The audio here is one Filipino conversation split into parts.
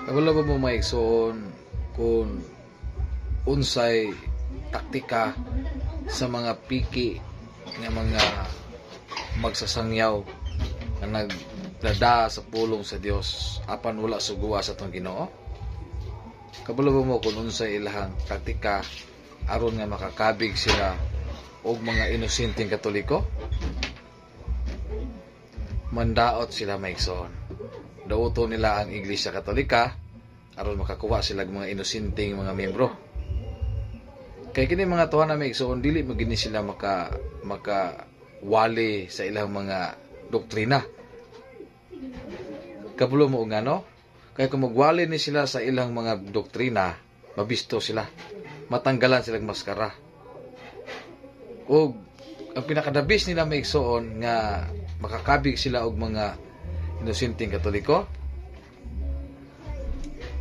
Wala ba mo maigsoon kung unsay taktika sa mga piki nga mga magsasangyaw na nagdada sa pulong sa Dios apan wala suguwa sa atong Ginoo? Kabalo ba mo kung unsay ilahang taktika aron nga makakabig sila og mga inosenteng Katoliko? Mandaot sila maigsoon. Dauto nila ang Iglesia Katolika aron makakuha sila ng mga inosenteng mga miyembro. Kay kini mga tuhan na maigsoon dili magini sila makawali sa ilang mga doktrina. Kabulo mo ngano? Kay kung magwali ni sila sa ilang mga doktrina, mabisto sila. Matanggalan silang maskara. O ang pinakadabis nila maigsoon nga makakabig sila og mga inosenteng Katoliko,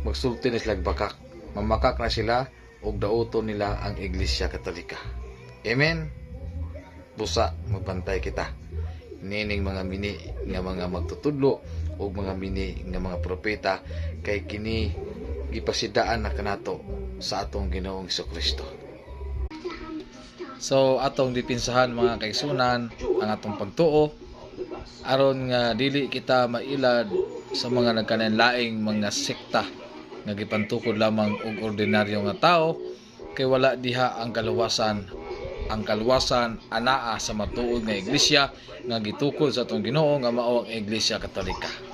magsulti na sila bakak, mamakak na sila og dauto nila ang Iglesia Katolika. Amen. Busa magbantay kita nining mga mini nga mga magtutudlo og mga mini nga mga propeta kay kini gipasidaan na kanato sa atong Ginoong Jesucristo. So atong dipinsahan mga kaigsunan ang atong pagtuo aron nga dili kita mailad sa mga nagkananlaing mga sekta nga gipantukod lamang og ordinaryo nga tao kay wala diha ang kaluwasan. Ang kaluwasan anaa sa matuod nga iglesia nga gitukod sa atong Ginoo nga mao ang Iglesia Katolika.